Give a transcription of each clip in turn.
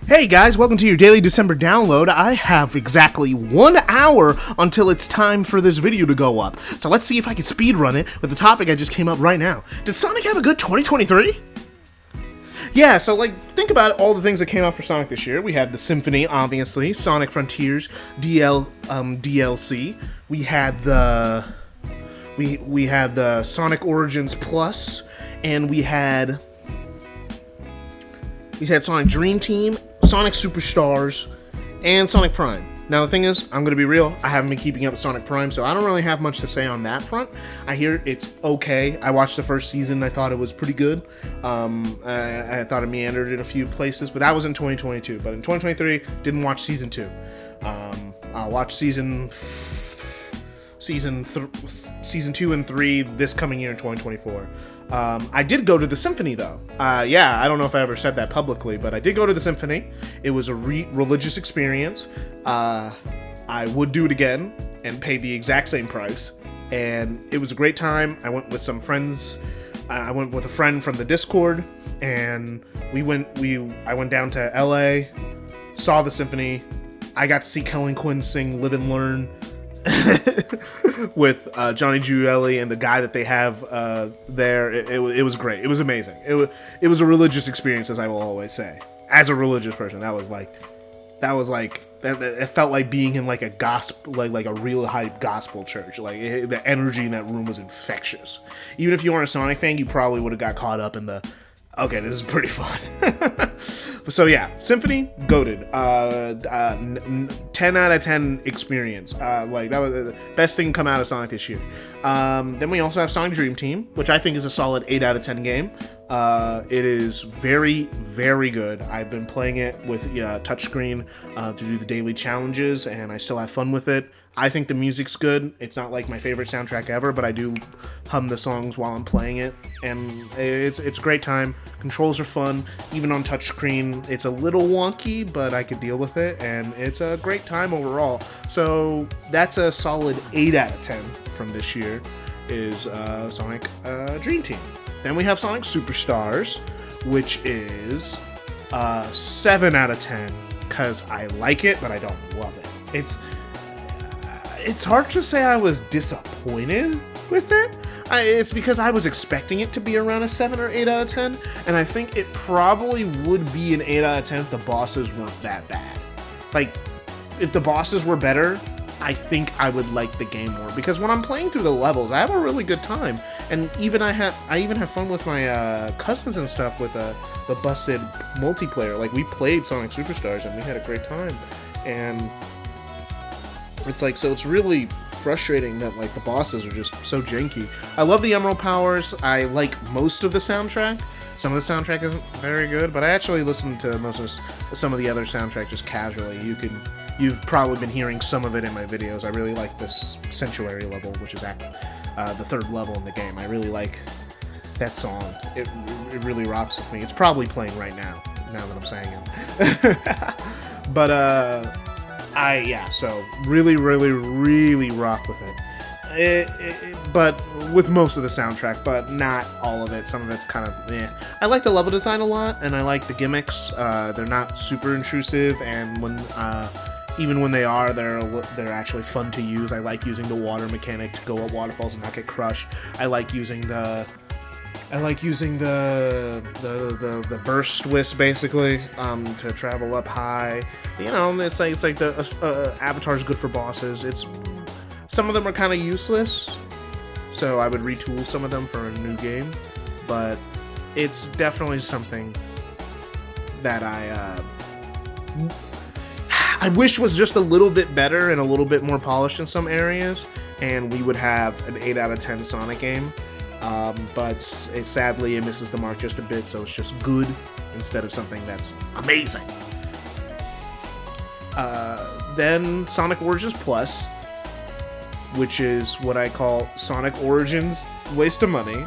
Hey guys, welcome to your daily December download. I have exactly 1 hour until it's time for this video to go up. So let's see if I can speedrun it with the topic I just came up right now. Did Sonic have a good 2023? Yeah, so think about all the things that came out for Sonic this year. We had the Symphony, obviously, Sonic Frontiers, DLC. We had the Sonic Origins Plus, and we had Sonic Dream Team, Sonic Superstars, and Sonic Prime. Now the thing is, I'm going to be real, I haven't been keeping up with Sonic Prime, so I don't really have much to say on that front. I hear it's okay. I watched the first season, I thought it was pretty good. I thought it meandered in a few places, but that was in 2022. But in 2023, didn't watch Season 2. I'll watch Season 2 and 3 this coming year in 2024. I did go to the Symphony though. Yeah, I don't know if I ever said that publicly, but I did go to the Symphony. It was a religious experience. I would do it again and pay the exact same price. And it was a great time. I went with some friends. I went with a friend from the Discord, and I went down to LA, saw the Symphony. I got to see Kellen Quinn sing Live and Learn with Johnny Giueli and the guy that they have there. It was great. It was amazing. It was a religious experience, as I will always say. As a religious person, it felt like being in like a gospel, like a real hype gospel church. The energy in that room was infectious. Even if you weren't a Sonic fan, you probably would have got caught up in the, okay, this is pretty fun. So yeah, Symphony, goated. 10 out of 10 experience. That was the best thing to come out of Sonic this year. Then we also have Sonic Dream Team, which I think is a solid 8 out of 10 game. It is very, very good. I've been playing it with touchscreen to do the daily challenges, and I still have fun with it. I think the music's good. It's not like my favorite soundtrack ever, but I do hum the songs while I'm playing it, and it's a great time. Controls are fun, even on touchscreen. It's a little wonky, but I could deal with it, and it's a great time overall. So that's a solid 8 out of 10 from this year, is Sonic Dream Team. Then we have Sonic Superstars, which is 7 out of 10, because I like it, but I don't love it. It's hard to say I was disappointed with it. It's because I was expecting it to be around a 7 or 8 out of 10, and I think it probably would be an 8 out of 10 if the bosses weren't that bad. If the bosses were better, I think I would like the game more, because when I'm playing through the levels, I have a really good time, and I even have fun with my cousins and stuff with the busted multiplayer. We played Sonic Superstars and we had a great time, and it's really frustrating that the bosses are just so janky. I love the Emerald Powers. I like most of the soundtrack. Some of the soundtrack isn't very good, but I actually listen to some of the other soundtrack just casually. You've probably been hearing some of it in my videos. I really like this Sanctuary level, which is the third level in the game. I really like that song. It really rocks with me. It's probably playing right now that I'm saying it. But so really, really, really rock with it. But with most of the soundtrack, but not all of it. Some of it's kind of meh. I like the level design a lot, and I like the gimmicks. They're not super intrusive, and even when they are, they're actually fun to use. I like using the water mechanic to go up waterfalls and not get crushed. I like using the burst twist basically to travel up high. It's like the Avatar's good for bosses. Some of them are kind of useless, so I would retool some of them for a new game. But it's definitely something that I wish was just a little bit better and a little bit more polished in some areas, and we would have an 8 out of 10 Sonic game. But sadly it misses the mark just a bit, so it's just good instead of something that's amazing. Then Sonic Origins Plus, which is what I call Sonic Origins waste of money.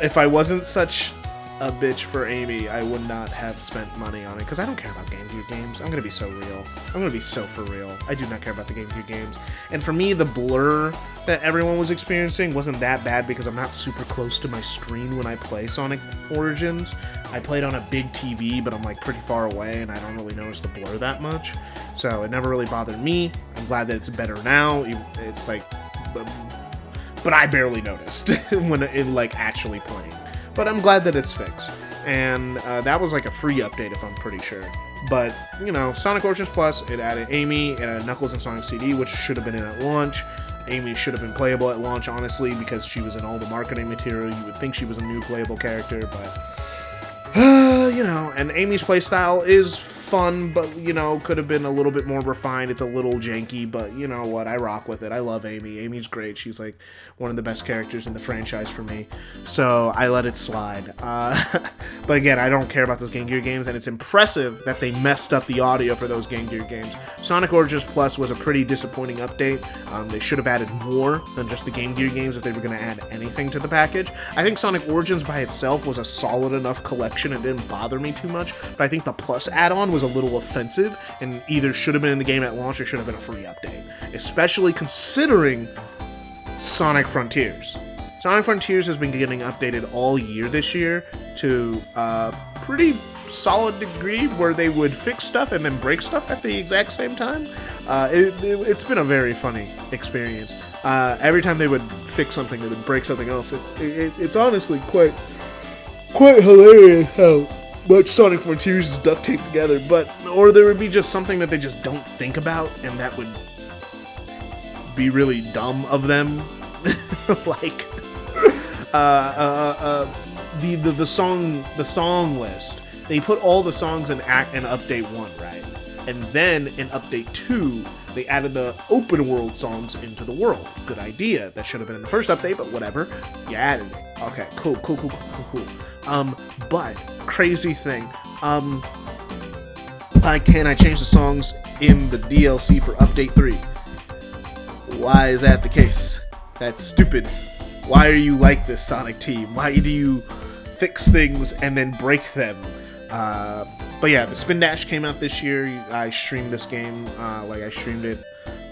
If I wasn't such a bitch for Amy, I would not have spent money on it, because I don't care about Game Gear games. I'm going to be so real. I'm going to be so for real. I do not care about the Game Gear games. And for me, the blur that everyone was experiencing wasn't that bad, because I'm not super close to my screen when I play Sonic Origins. I played on a big TV, but I'm like pretty far away, and I don't really notice the blur that much. So it never really bothered me. I'm glad that it's better now. It's like... But I barely noticed when in like actually playing. But I'm glad that it's fixed. And that was like a free update, if I'm pretty sure. But, you know, Sonic Origins Plus, it added Amy, it added Knuckles and Sonic CD, which should have been in at launch. Amy should have been playable at launch, honestly, because she was in all the marketing material. You would think she was a new playable character, but... you know, and Amy's playstyle is fun, but, you know, could have been a little bit more refined. It's a little janky, but you know what? I rock with it. I love Amy. Amy's great. She's, like, one of the best characters in the franchise for me. So I let it slide. But again, I don't care about those Game Gear games, and it's impressive that they messed up the audio for those Game Gear games. Sonic Origins Plus was a pretty disappointing update. They should have added more than just the Game Gear games if they were going to add anything to the package. I think Sonic Origins by itself was a solid enough collection. It didn't bother me too much, but I think the Plus add-on was a little offensive and either should have been in the game at launch or should have been a free update, especially considering Sonic Frontiers. Sonic Frontiers has been getting updated all year this year to a pretty solid degree where they would fix stuff and then break stuff at the exact same time. It's been a very funny experience. Every time they would fix something, they would break something else. It's honestly quite hilarious how much Sonic Frontiers is duct taped together, or there would be just something that they just don't think about, and that would be really dumb of them. Like the song list. They put all the songs in update 1, right? And then in update 2, they added the open world songs into the world. Good idea. That should have been in the first update, but whatever. You added it. Okay, cool. But crazy thing. Why can't I change the songs in the DLC for update 3? Why is that the case? That's stupid. Why are you like this, Sonic Team? Why do you fix things and then break them? But yeah, the Spin Dash came out this year. I streamed this game. I streamed it.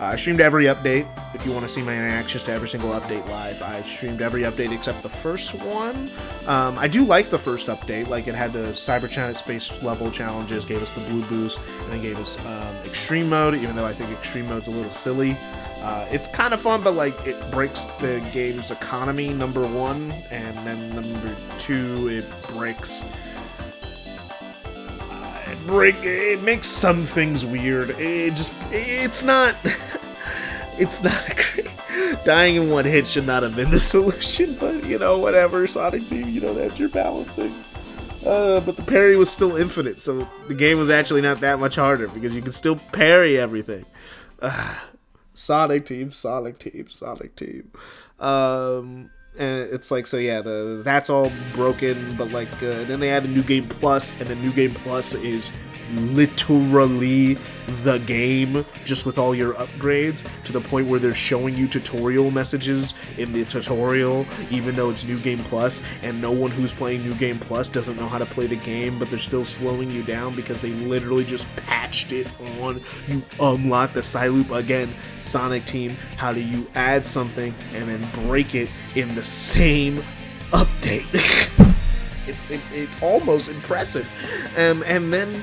I streamed every update. If you want to see my reactions to every single update live, I streamed every update except the first one. I do like the first update. Like, it had the Cyber Space level challenges, gave us the blue boost, and then gave us extreme mode, even though I think extreme mode's a little silly. It's kind of fun, but like, it breaks the game's economy, number 1, and then number 2, it makes some things weird. It's not a great... Dying in one hit should not have been the solution, but, you know, whatever, Sonic Team, you know, that's your balancing. But the parry was still infinite, so the game was actually not that much harder, because you can still parry everything. Sonic Team. And it's like, so yeah, that's all broken, but like, then they added New Game Plus, and then New Game Plus is literally the game, just with all your upgrades, to the point where they're showing you tutorial messages in the tutorial, even though it's New Game Plus, and no one who's playing New Game Plus doesn't know how to play the game, but they're still slowing you down because they literally just patched it on. You unlock the side loop again. Sonic Team, how do you add something and then break it in the same update? It's almost impressive. And then,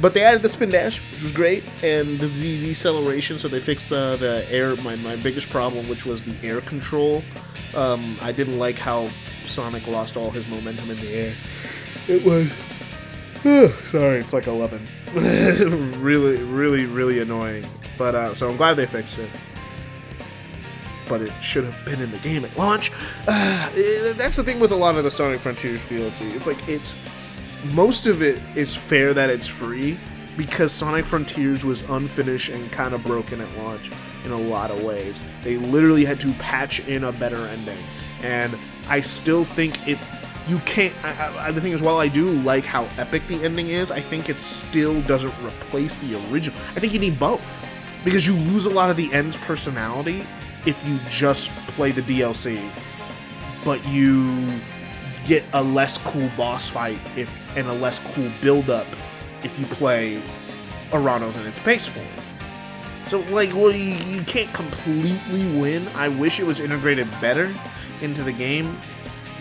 but they added the Spin Dash, which was great, and the deceleration, so they fixed the air, my biggest problem, which was the air control. I didn't like how Sonic lost all his momentum in the air. It was, sorry, it's like 11. really annoying. But, so I'm glad they fixed it. But it should have been in the game at launch. That's the thing with a lot of the Sonic Frontiers DLC. It's like, most of it is fair that it's free, because Sonic Frontiers was unfinished and kind of broken at launch in a lot of ways. They literally had to patch in a better ending. And I still think it's... You can't... the thing is, while I do like how epic the ending is, I think it still doesn't replace the original. I think you need both, because you lose a lot of the end's personality if you just play the DLC, but you get a less cool boss fight and a less cool build-up if you play Aranos in its base form. So, like, well, you can't completely win. I wish it was integrated better into the game.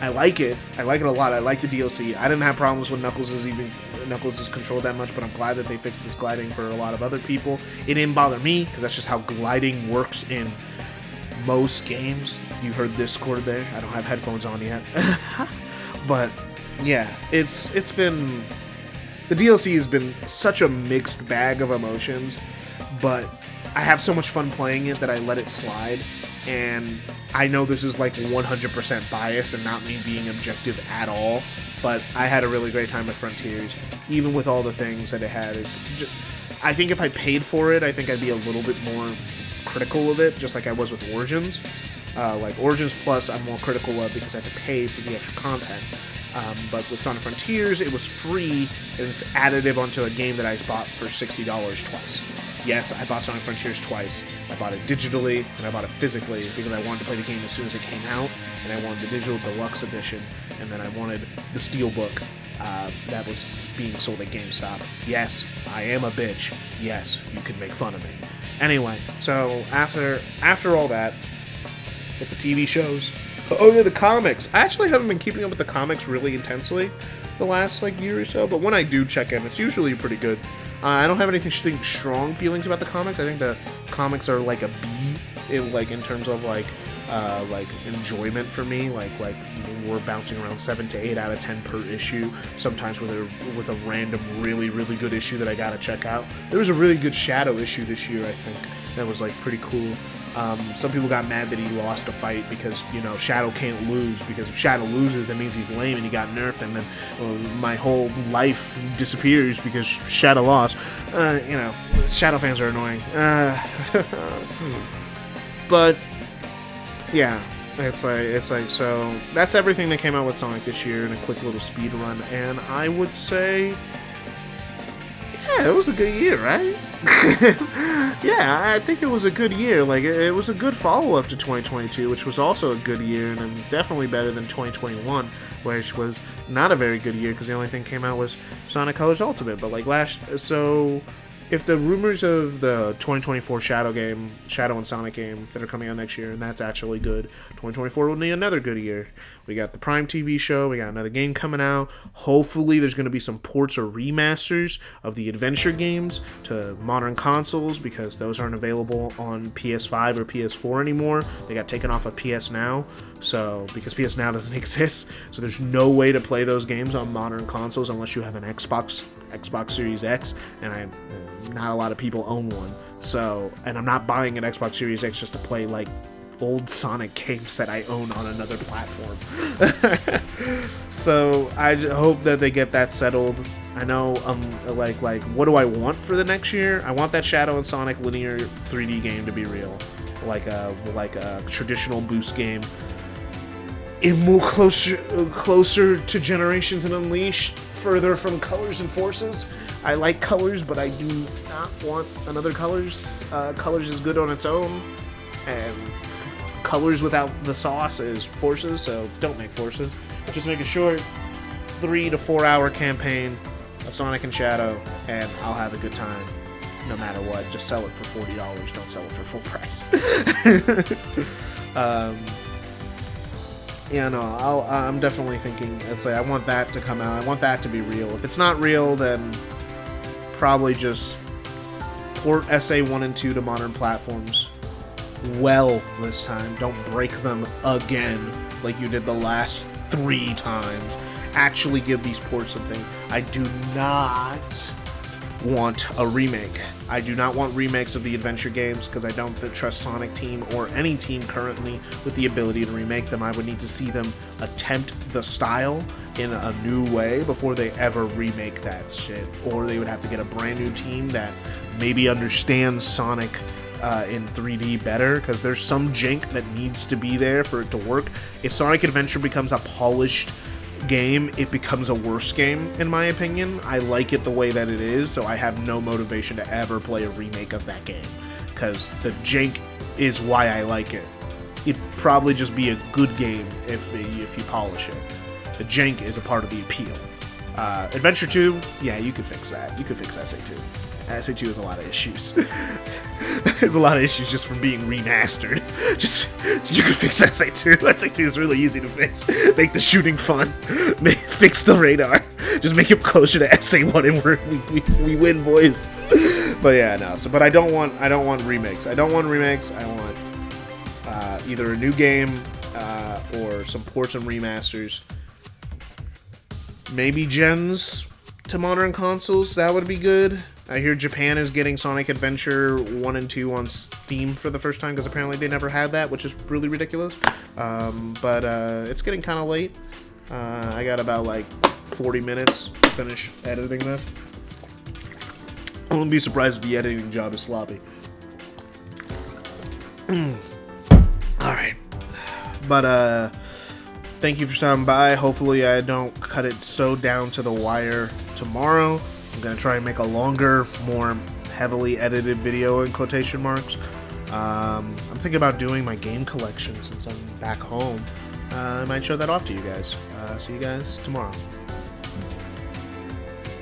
I like it. I like it a lot. I like the DLC. I didn't have problems with Knuckles' control that much, but I'm glad that they fixed his gliding for a lot of other people. It didn't bother me, because that's just how gliding works in most games. You heard this chord there. I don't have headphones on yet. But, yeah, it's been... The DLC has been such a mixed bag of emotions, but I have so much fun playing it that I let it slide, and I know this is like 100% bias and not me being objective at all, but I had a really great time at Frontiers, even with all the things that it had. I think if I paid for it, I think I'd be a little bit more critical of it, just like I was with Origins. Like Origins Plus, I'm more critical of because I had to pay for the extra content. But with Sonic Frontiers, it was free, and it's additive onto a game that I bought for $60 twice. Yes, I bought Sonic Frontiers twice. I bought it digitally, and I bought it physically, because I wanted to play the game as soon as it came out, and I wanted the digital deluxe edition, and then I wanted the steelbook that was being sold at GameStop. Yes, I am a bitch. Yes, you can make fun of me. Anyway, so after all that, with the TV shows... Oh yeah, the comics. I actually haven't been keeping up with the comics really intensely the last year or so, but when I do check in, it's usually pretty good. I don't have anything strong feelings about the comics. I think the comics are like a B, in terms of enjoyment for me. Like we're bouncing around 7 to 8 out of 10 per issue. Sometimes with a random really good issue that I gotta check out. There was a really good Shadow issue this year, I think, that was pretty cool. Some people got mad that he lost a fight because, Shadow can't lose, because if Shadow loses, that means he's lame and he got nerfed, and then my whole life disappears because Shadow lost. Shadow fans are annoying. But, yeah, it's like, so that's everything that came out with Sonic this year in a quick little speed run, and I would say, yeah, it was a good year, right? Yeah, I think it was a good year. It was a good follow-up to 2022, which was also a good year, and definitely better than 2021, which was not a very good year because the only thing came out was Sonic Colors Ultimate. But so if the rumors of the 2024 Shadow and Sonic game that are coming out next year, and that's actually good, 2024 will be another good year. We got the Prime TV show, we got another game coming out. Hopefully there's going to be some ports or remasters of the adventure games to modern consoles, because those aren't available on PS5 or PS4 anymore. They got taken off of PS Now, because PS Now doesn't exist, so there's no way to play those games on modern consoles unless you have an Xbox Series X, and not a lot of people own one. And I'm not buying an Xbox Series X just to play old Sonic games that I own on another platform. So I hope that they get that settled. I know, what do I want for the next year? I want that Shadow and Sonic linear 3D game to be real, like a traditional boost game. It more closer to Generations and Unleashed, further from Colors and Forces. I like Colors, but I do not want another Colors. Colors is good on its own, and Colors without the sauce is Forces, so don't make Forces. Just make a short 3 to 4 hour campaign of Sonic and Shadow, and I'll have a good time no matter what. Just sell it for $40, don't sell it for full price. Yeah, no, I'm definitely thinking, I want that to come out. I want that to be real. If it's not real, then probably just port SA1 and 2 to modern platforms this time. Don't break them again like you did the last 3 times. Actually give these ports something. I do not want a remake. I do not want remakes of the adventure games because I don't trust Sonic Team or any team currently with the ability to remake them. I would need to see them attempt the style in a new way before they ever remake that shit. Or they would have to get a brand new team that maybe understands Sonic in 3D better, because there's some jank that needs to be there for it to work. If Sonic Adventure becomes a polished game, it becomes a worse game, in my opinion. I like it the way that it is, so I have no motivation to ever play a remake of that game, because the jank is why I like it. It'd probably just be a good game if you polish it. The jank is a part of the appeal. Adventure 2, yeah, you could fix that. You could fix Essay 2. Essay 2 has a lot of issues. There's a lot of issues just from being remastered. Just, you could fix Essay 2. Essay 2 is really easy to fix. Make the shooting fun. Fix the radar. Just make it closer to Essay 1 and we win, boys. But yeah, no. So, but I don't want remakes. I want either a new game or some ports and remasters. Maybe gens to modern consoles. That would be good. I hear Japan is getting Sonic Adventure 1 and 2 on Steam for the first time because apparently they never had that, which is really ridiculous. But it's getting kind of late. I got about like 40 minutes to finish editing this. I wouldn't be surprised if the editing job is sloppy. Alright. But, thank you for stopping by. Hopefully I don't cut it so down to the wire tomorrow. I'm going to try and make a longer, more heavily edited video in quotation marks. I'm thinking about doing my game collection since I'm back home. I might show that off to you guys. See you guys tomorrow.